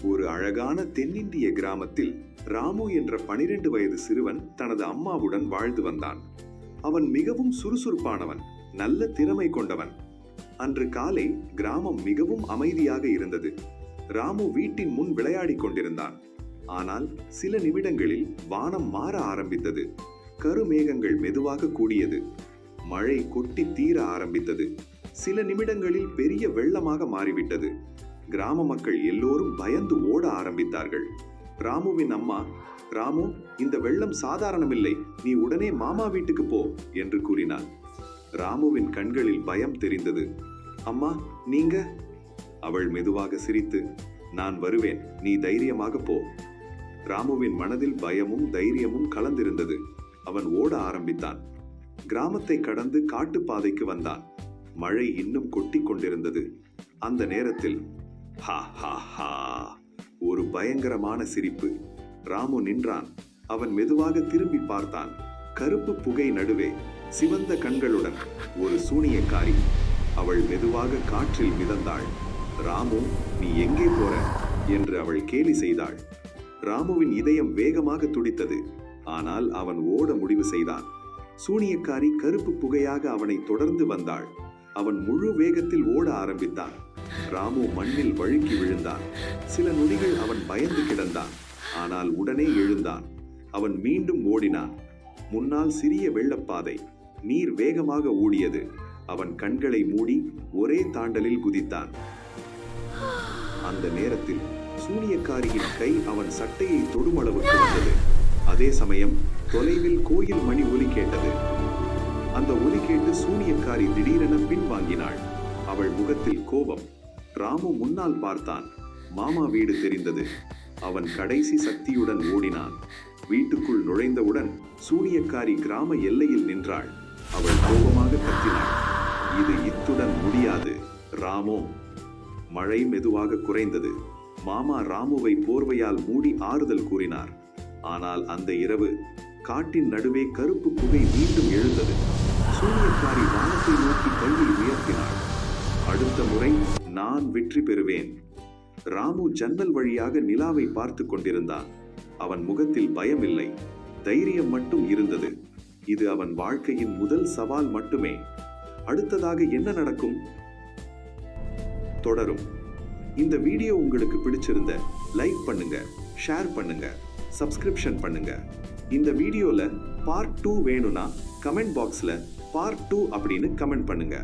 ஒரு அழகான தென்னிந்திய கிராமத்தில் ராமு என்ற 12 வயது சிறுவன் தனது அம்மாவுடன் வாழ்ந்து வந்தான். அவன் மிகவும் சுறுசுறுப்பானவன், நல்ல திறமை கொண்டவன். அன்று காலை கிராமம் மிகவும் அமைதியாக இருந்தது. ராமு வீட்டின் முன் விளையாடிக் கொண்டிருந்தான். ஆனால் சில நிமிடங்களில் வானம் மாற ஆரம்பித்தது. கருமேகங்கள் மெதுவாக கூடியது. மழை கொட்டி தீர ஆரம்பித்தது. சில நிமிடங்களில் பெரிய வெள்ளமாக மாறிவிட்டது. கிராம மக்கள் எல்லோரும் பயந்து ஓட ஆரம்பித்தார்கள். ராமுவின் அம்மா, ராமு, இந்த வெள்ளம் சாதாரணமில்லை, நீ உடனே மாமா வீட்டுக்கு போ என்று கூறினார். ராமுவின் கண்களில் பயம் தெரிந்தது. அம்மா, நீங்க? அவள் மெதுவாக சிரித்து, நான் வருவேன், நீ தைரியமாக போ. ராமுவின் மனதில் பயமும் தைரியமும் கலந்திருந்தது. அவன் ஓட ஆரம்பித்தான். கிராமத்தை கடந்து காட்டுப்பாதைக்கு வந்தான். மழை இன்னும் கொட்டி கொண்டிருந்தது. அந்த நேரத்தில் ஹா ஹா ஹா, ஒரு பயங்கரமான சிரிப்பு. ராமு நின்றான். அவன் மெதுவாக திரும்பி பார்த்தான். கருப்பு புகை நடுவே சிவந்த கண்களுடன் ஒரு சூனியக்காரி. அவள் மெதுவாக காற்றில் மிதந்தாள். ராமு, நீ எங்கே போற என்று அவள் கேலி செய்தாள். ராமுவின் இதயம் வேகமாக துடித்தது. ஆனால் அவன் ஓட முடிவு செய்தான். சூனியக்காரி கருப்பு புகையாக அவனை தொடர்ந்து வந்தாள். அவன் முழு வேகத்தில் ஓட ஆரம்பித்தான். ராமு மண்ணில் வழுக்கி விழுந்தான். சில நொடிகள் அவன் பயந்து கிடந்தான். ஆனால் உடனே எழுந்தான். அவன் மீண்டும் ஓடினான். முன்னால் சிறிய வெள்ளப்பாதை. நீர் வேகமாக ஓடியது. அவன் கண்களை மூடி ஒரே தாண்டலில் குதித்தான். அந்த நேரத்தில் சூனியக்காரியின் கை அவன் சட்டையை தொடும் அளவுக்கு வந்தது. அதே சமயம் தொலைவில் கோயில் மணி ஒலி கேட்டது. அந்த ஒலி கேட்டு சூனியக்காரி திடீரென பின்வாங்கினாள். அவள் முகத்தில் கோபம். ராமு முன்னால் பார்த்தான். மாமா வீடு தெரிந்தது. அவன் கடைசி சக்தியுடன் ஓடினான். வீட்டுக்குள் நுழைந்தவுடன் சூனியக்காரி கிராம எல்லையில் நின்றாள். அவள் கோபமாக கத்தினாள், இது இத்துடன் முடியாது ராமு. மழை மெதுவாக குறைந்தது. மாமா ராமுவை போர்வையால் மூடி ஆறுதல் கூறினார். ஆனால் அந்த இரவு காட்டின் நடுவே கருப்பு புகை மீண்டும் எழுந்தது. சூனியக்காரி வானத்தை நோக்கி கையை உயர்த்தினாள். அடுத்த முறை நான் வெற்றி பெறுவேன். ராமு ஜன்னல் வழியாக நிலாவை பார்த்து கொண்டிருந்தான். அவன் முகத்தில் பயம் இல்லை, தைரியம் மட்டும் இருந்தது. இது அவன் வாழ்க்கையின் முதல் சவால் மட்டுமே. அடுத்ததாக என்ன நடக்கும்? தொடரும். இந்த வீடியோ உங்களுக்கு பிடிச்சிருந்த லைக் பண்ணுங்க, ஷேர் பண்ணுங்க, சப்ஸ்கிரிப்ஷன் பண்ணுங்க. இந்த வீடியோல பார்ட் 2 வேணும்னா கமெண்ட் பாக்ஸ்ல பார்ட் 2 அப்படின்னு கமெண்ட் பண்ணுங்க.